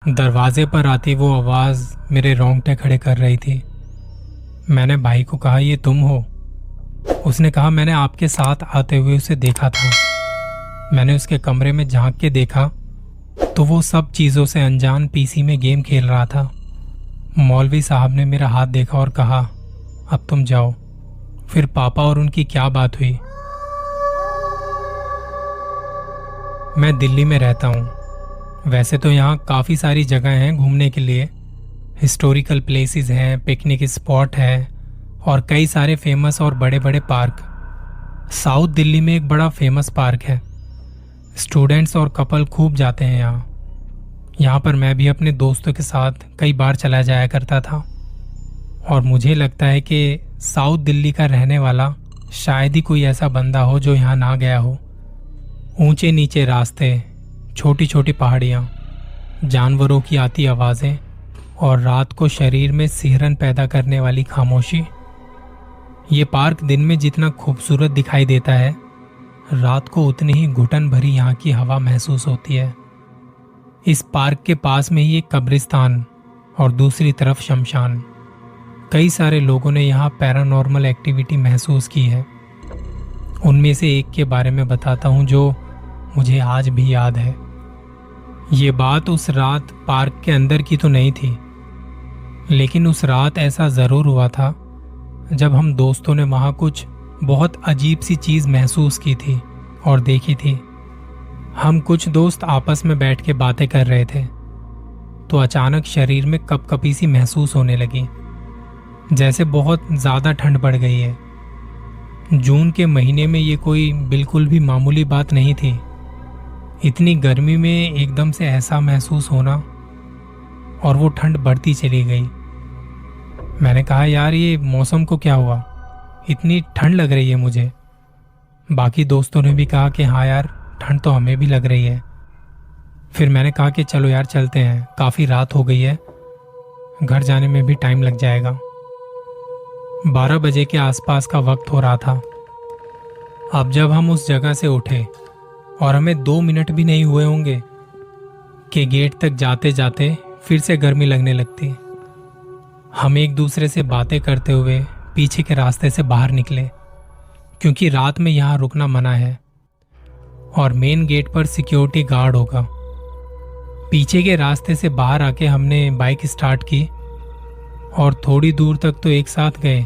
दरवाजे पर आती वो आवाज़ मेरे रोंगटे खड़े कर रही थी। मैंने भाई को कहा, ये तुम हो? उसने कहा, मैंने आपके साथ आते हुए उसे देखा था। मैंने उसके कमरे में झांक के देखा तो वो सब चीज़ों से अनजान पीसी में गेम खेल रहा था। मौलवी साहब ने मेरा हाथ देखा और कहा, अब तुम जाओ। फिर पापा और उनकी क्या बात हुई? मैं दिल्ली में रहता हूँ। वैसे तो यहाँ काफ़ी सारी जगह हैं घूमने के लिए। हिस्टोरिकल प्लेसेस हैं, पिकनिक स्पॉट है और कई सारे फेमस और बड़े बड़े पार्क। साउथ दिल्ली में एक बड़ा फेमस पार्क है। स्टूडेंट्स और कपल खूब जाते हैं यहाँ पर मैं भी अपने दोस्तों के साथ कई बार चला जाया करता था। और मुझे लगता है कि साउथ दिल्ली का रहने वाला शायद ही कोई ऐसा बंदा हो जो यहाँ ना गया हो। ऊंचे नीचे रास्ते, छोटी छोटी पहाड़ियाँ, जानवरों की आती आवाज़ें और रात को शरीर में सिहरन पैदा करने वाली खामोशी। ये पार्क दिन में जितना खूबसूरत दिखाई देता है, रात को उतनी ही घुटन भरी यहाँ की हवा महसूस होती है। इस पार्क के पास में ही एक कब्रिस्तान और दूसरी तरफ शमशान। कई सारे लोगों ने यहाँ पैरानॉर्मल एक्टिविटी महसूस की है। उनमें से एक के बारे में बताता हूँ जो मुझे आज भी याद है। ये बात उस रात पार्क के अंदर की तो नहीं थी, लेकिन उस रात ऐसा ज़रूर हुआ था जब हम दोस्तों ने वहाँ कुछ बहुत अजीब सी चीज़ महसूस की थी और देखी थी। हम कुछ दोस्त आपस में बैठ के बातें कर रहे थे तो अचानक शरीर में कपकपी सी महसूस होने लगी, जैसे बहुत ज़्यादा ठंड बढ़ गई है। जून के महीने में ये कोई बिल्कुल भी मामूली बात नहीं थी। इतनी गर्मी में एकदम से ऐसा महसूस होना, और वो ठंड बढ़ती चली गई। मैंने कहा, यार ये मौसम को क्या हुआ? इतनी ठंड लग रही है मुझे। बाकी दोस्तों ने भी कहा कि हाँ यार, ठंड तो हमें भी लग रही है। फिर मैंने कहा कि चलो यार चलते हैं, काफ़ी रात हो गई है, घर जाने में भी टाइम लग जाएगा। 12 बजे के आसपास का वक्त हो रहा था। अब जब हम उस जगह से उठे और हमें 2 मिनट भी नहीं हुए होंगे कि गेट तक जाते जाते फिर से गर्मी लगने लगती। हम एक दूसरे से बातें करते हुए पीछे के रास्ते से बाहर निकले, क्योंकि रात में यहाँ रुकना मना है और मेन गेट पर सिक्योरिटी गार्ड होगा। पीछे के रास्ते से बाहर आके हमने बाइक स्टार्ट की और थोड़ी दूर तक तो एक साथ गए।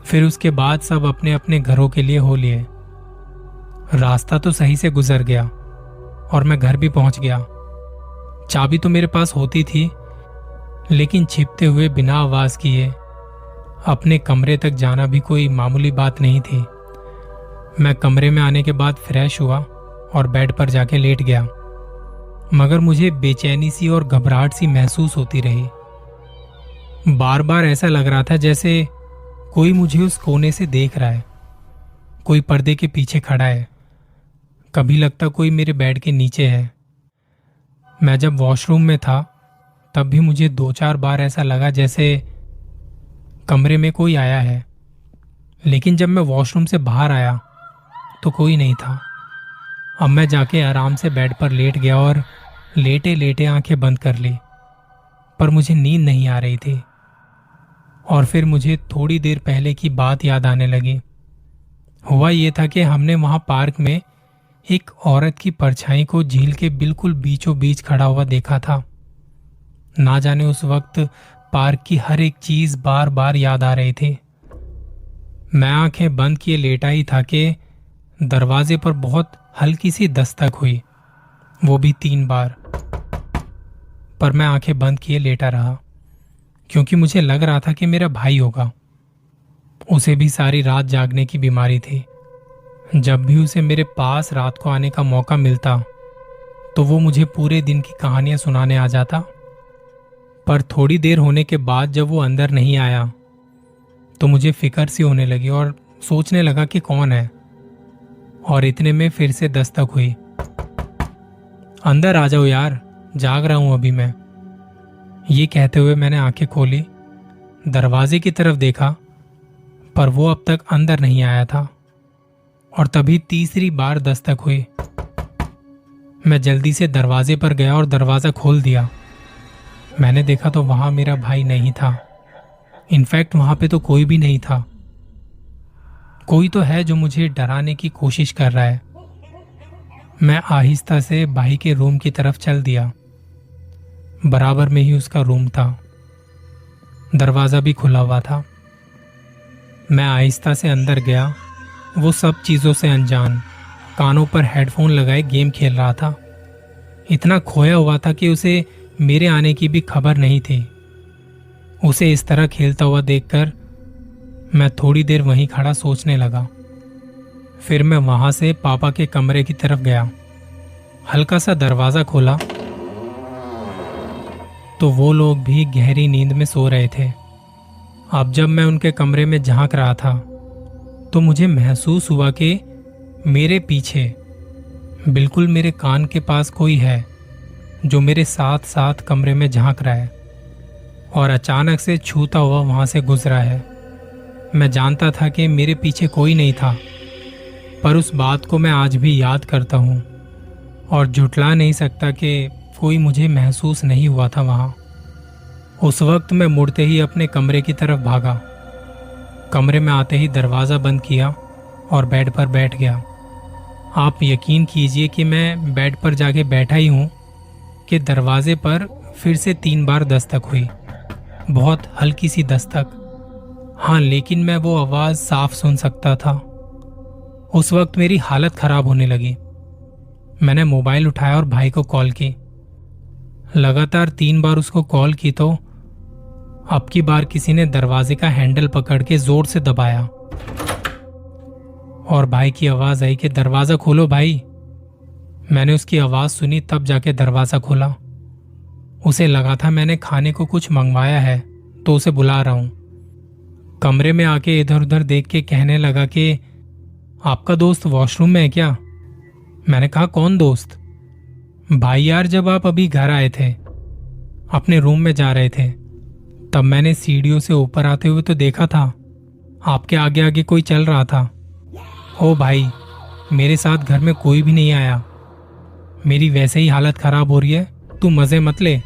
फिर उसके बाद सब अपने अपने घरों के लिए हो लिए। रास्ता तो सही से गुजर गया और मैं घर भी पहुंच गया। चाबी तो मेरे पास होती थी, लेकिन छिपते हुए बिना आवाज किए अपने कमरे तक जाना भी कोई मामूली बात नहीं थी। मैं कमरे में आने के बाद फ्रेश हुआ और बेड पर जाके लेट गया, मगर मुझे बेचैनी सी और घबराहट सी महसूस होती रही। बार बार ऐसा लग रहा था जैसे कोई मुझे उस कोने से देख रहा है, कोई पर्दे के पीछे खड़ा है। कभी लगता कोई मेरे बेड के नीचे है। मैं जब वॉशरूम में था तब भी मुझे 2-4 बार ऐसा लगा जैसे कमरे में कोई आया है, लेकिन जब मैं वॉशरूम से बाहर आया तो कोई नहीं था। अब मैं जाके आराम से बेड पर लेट गया और लेटे लेटे आंखें बंद कर ली, पर मुझे नींद नहीं आ रही थी। और फिर मुझे थोड़ी देर पहले की बात याद आने लगी। हुआ ये था कि हमने वहां पार्क में एक औरत की परछाई को झील के बिल्कुल बीचों बीच खड़ा हुआ देखा था। ना जाने उस वक्त पार्क की हर एक चीज बार बार याद आ रही थी। मैं आंखें बंद किए लेटा ही था कि दरवाजे पर बहुत हल्की सी दस्तक हुई, वो भी 3 बार। पर मैं आंखें बंद किए लेटा रहा, क्योंकि मुझे लग रहा था कि मेरा भाई होगा। उसे भी सारी रात जागने की बीमारी थी। जब भी उसे मेरे पास रात को आने का मौका मिलता तो वो मुझे पूरे दिन की कहानियां सुनाने आ जाता। पर थोड़ी देर होने के बाद जब वो अंदर नहीं आया तो मुझे फिक्र सी होने लगी और सोचने लगा कि कौन है। और इतने में फिर से दस्तक हुई। अंदर आ जाओ यार, जाग रहा हूं अभी मैं। ये कहते हुए मैंने आंखें खोली, दरवाजे की तरफ देखा, पर वो अब तक अंदर नहीं आया था। और तभी तीसरी बार दस्तक हुई। मैं जल्दी से दरवाजे पर गया और दरवाजा खोल दिया। मैंने देखा तो वहां मेरा भाई नहीं था। इनफैक्ट वहां पे तो कोई भी नहीं था। कोई तो है जो मुझे डराने की कोशिश कर रहा है। मैं आहिस्ता से भाई के रूम की तरफ चल दिया। बराबर में ही उसका रूम था। दरवाजा भी खुला हुआ था। मैं आहिस्ता से अंदर गया। वो सब चीजों से अनजान, कानों पर हेडफोन लगाए गेम खेल रहा था। इतना खोया हुआ था कि उसे मेरे आने की भी खबर नहीं थी। उसे इस तरह खेलता हुआ देखकर मैं थोड़ी देर वहीं खड़ा सोचने लगा। फिर मैं वहां से पापा के कमरे की तरफ गया। हल्का सा दरवाजा खोला तो वो लोग भी गहरी नींद में सो रहे थे। अब जब मैं उनके कमरे में झांक रहा था तो मुझे महसूस हुआ कि मेरे पीछे, बिल्कुल मेरे कान के पास कोई है जो मेरे साथ साथ कमरे में झांक रहा है और अचानक से छूता हुआ वहां से गुजरा है। मैं जानता था कि मेरे पीछे कोई नहीं था, पर उस बात को मैं आज भी याद करता हूँ और झुठला नहीं सकता कि कोई मुझे महसूस नहीं हुआ था वहां। उस वक्त मैं मुड़ते ही अपने कमरे की तरफ भागा। कमरे में आते ही दरवाज़ा बंद किया और बेड पर बैठ गया। आप यकीन कीजिए कि मैं बेड पर जाके बैठा ही हूँ कि दरवाजे पर फिर से 3 बार दस्तक हुई। बहुत हल्की सी दस्तक, हाँ, लेकिन मैं वो आवाज़ साफ सुन सकता था। उस वक्त मेरी हालत खराब होने लगी। मैंने मोबाइल उठाया और भाई को कॉल की। लगातार 3 बार उसको कॉल की तो अब की बार किसी ने दरवाजे का हैंडल पकड़ के जोर से दबाया और भाई की आवाज आई कि दरवाजा खोलो भाई। मैंने उसकी आवाज सुनी तब जाके दरवाजा खोला। उसे लगा था मैंने खाने को कुछ मंगवाया है तो उसे बुला रहा हूं। कमरे में आके इधर उधर देख के कहने लगा कि आपका दोस्त वॉशरूम में है क्या? मैंने कहा कौन दोस्त? भाई यार, जब आप अभी घर आए थे, अपने रूम में जा रहे थे, तब मैंने सीढ़ियों से ऊपर आते हुए तो देखा था आपके आगे आगे कोई चल रहा था। ओ भाई, मेरे साथ घर में कोई भी नहीं आया। मेरी वैसे ही हालत खराब हो रही है, तू मजे मत ले।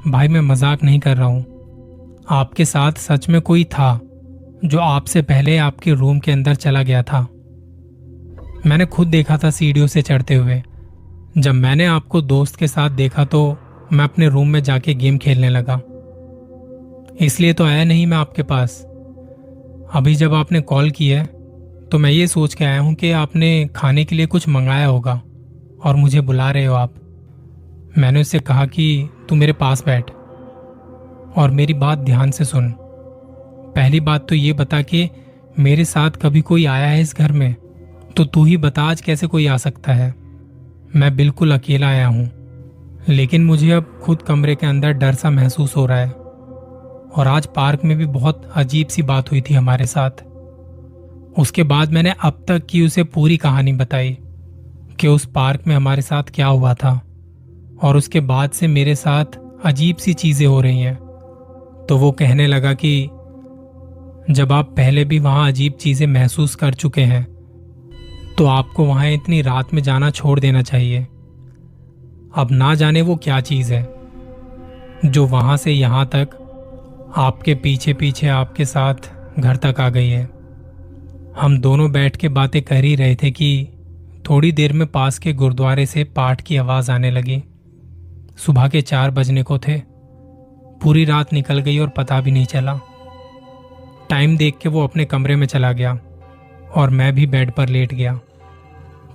भाई, मैं मजाक नहीं कर रहा हूं। आपके साथ सच में कोई था जो आपसे पहले आपके रूम के अंदर चला गया था। मैंने खुद देखा था सीढ़ियों से चढ़ते हुए। जब मैंने आपको दोस्त के साथ देखा तो मैं अपने रूम में जाके गेम खेलने लगा। इसलिए तो आया नहीं मैं आपके पास। अभी जब आपने कॉल की है तो मैं ये सोच के आया हूं कि आपने खाने के लिए कुछ मंगाया होगा और मुझे बुला रहे हो आप। मैंने उससे कहा कि तू मेरे पास बैठ और मेरी बात ध्यान से सुन। पहली बात तो ये बता कि मेरे साथ कभी कोई आया है इस घर में? तो तू ही बता, आज कैसे कोई आ सकता है? मैं बिल्कुल अकेला आया हूं, लेकिन मुझे अब खुद कमरे के अंदर डर सा महसूस हो रहा है। और आज पार्क में भी बहुत अजीब सी बात हुई थी हमारे साथ। उसके बाद मैंने अब तक की उसे पूरी कहानी बताई कि उस पार्क में हमारे साथ क्या हुआ था और उसके बाद से मेरे साथ अजीब सी चीजें हो रही हैं। तो वो कहने लगा कि जब आप पहले भी वहां अजीब चीजें महसूस कर चुके हैं तो आपको वहां इतनी रात में जाना छोड़ देना चाहिए। अब ना जाने वो क्या चीज है जो वहां से यहां तक आपके पीछे पीछे आपके साथ घर तक आ गई है। हम दोनों बैठ के बातें कर ही रहे थे कि थोड़ी देर में पास के गुरुद्वारे से पाठ की आवाज आने लगी। सुबह के 4 बजने को थे। पूरी रात निकल गई और पता भी नहीं चला। टाइम देख के वो अपने कमरे में चला गया और मैं भी बेड पर लेट गया।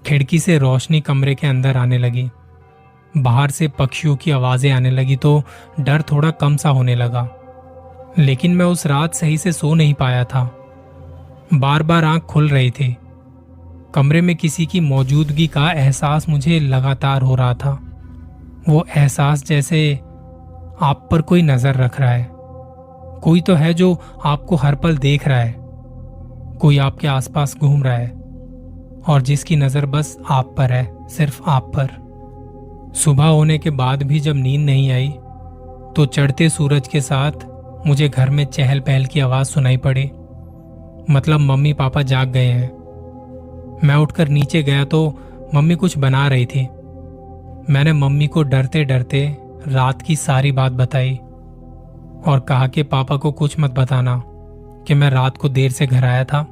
खिड़की से रोशनी कमरे के अंदर आने लगी। बाहर से पक्षियों की आवाजें आने लगी तो डर थोड़ा कम सा होने लगा। लेकिन मैं उस रात सही से सो नहीं पाया था। बार बार आंख खुल रही थी। कमरे में किसी की मौजूदगी का एहसास मुझे लगातार हो रहा था। वो एहसास जैसे आप पर कोई नजर रख रहा है। कोई तो है जो आपको हर पल देख रहा है। कोई आपके आसपास घूम रहा है और जिसकी नजर बस आप पर है, सिर्फ आप पर। सुबह होने के बाद भी जब नींद नहीं आई तो चढ़ते सूरज के साथ मुझे घर में चहल पहल की आवाज सुनाई पड़ी। मतलब मम्मी पापा जाग गए हैं। मैं उठकर नीचे गया तो मम्मी कुछ बना रही थी। मैंने मम्मी को डरते डरते रात की सारी बात बताई और कहा कि पापा को कुछ मत बताना कि मैं रात को देर से घर आया था।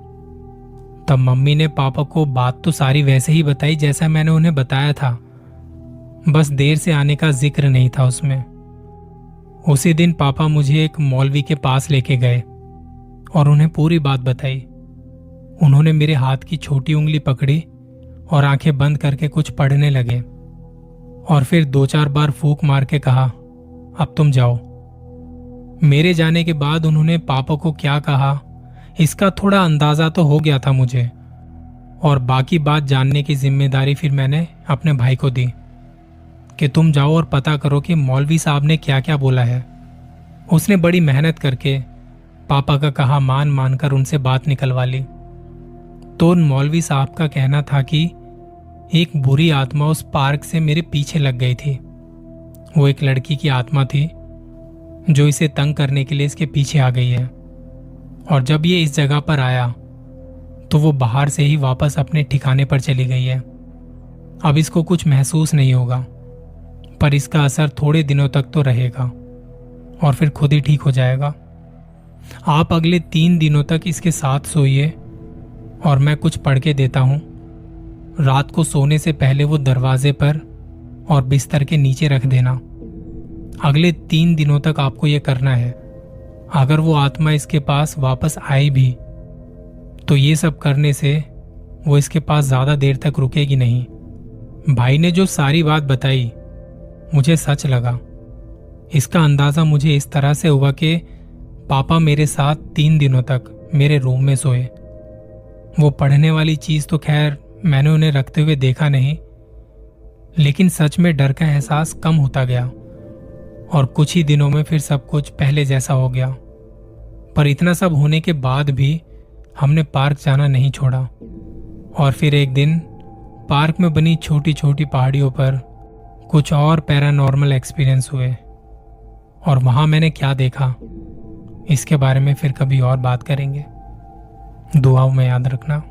तब मम्मी ने पापा को बात तो सारी वैसे ही बताई जैसा मैंने उन्हें बताया था, बस देर से आने का जिक्र नहीं था उसमें। उसी दिन पापा मुझे एक मौलवी के पास लेके गए और उन्हें पूरी बात बताई। उन्होंने मेरे हाथ की छोटी उंगली पकड़ी और आंखें बंद करके कुछ पढ़ने लगे और फिर 2-4 बार फूंक मार के कहा, अब तुम जाओ। मेरे जाने के बाद उन्होंने पापा को क्या कहा इसका थोड़ा अंदाजा तो हो गया था मुझे, और बाकी बात जानने की जिम्मेदारी फिर मैंने अपने भाई को दी कि तुम जाओ और पता करो कि मौलवी साहब ने क्या क्या बोला है। उसने बड़ी मेहनत करके पापा का कहा मान मान कर उनसे बात निकलवा ली। तो उन मौलवी साहब का कहना था कि एक बुरी आत्मा उस पार्क से मेरे पीछे लग गई थी। वो एक लड़की की आत्मा थी जो इसे तंग करने के लिए इसके पीछे आ गई है, और जब ये इस जगह पर आया तो वो बाहर से ही वापस अपने ठिकाने पर चली गई है। अब इसको कुछ महसूस नहीं होगा, पर इसका असर थोड़े दिनों तक तो रहेगा और फिर खुद ही ठीक हो जाएगा। आप अगले 3 दिनों तक इसके साथ सोइए और मैं कुछ पढ़ के देता हूं। रात को सोने से पहले वो दरवाजे पर और बिस्तर के नीचे रख देना। अगले 3 दिनों तक आपको ये करना है। अगर वो आत्मा इसके पास वापस आई भी तो ये सब करने से वो इसके पास ज्यादा देर तक रुकेगी नहीं। भाई ने जो सारी बात बताई मुझे सच लगा। इसका अंदाजा मुझे इस तरह से हुआ कि पापा मेरे साथ 3 दिनों तक मेरे रूम में सोए। वो पढ़ने वाली चीज तो खैर मैंने उन्हें रखते हुए देखा नहीं, लेकिन सच में डर का एहसास कम होता गया और कुछ ही दिनों में फिर सब कुछ पहले जैसा हो गया। पर इतना सब होने के बाद भी हमने पार्क जाना नहीं छोड़ा, और फिर एक दिन पार्क में बनी छोटी छोटी पहाड़ियों पर कुछ और पैरानॉर्मल एक्सपीरियंस हुए, और वहां मैंने क्या देखा इसके बारे में फिर कभी और बात करेंगे। दुआओं में याद रखना।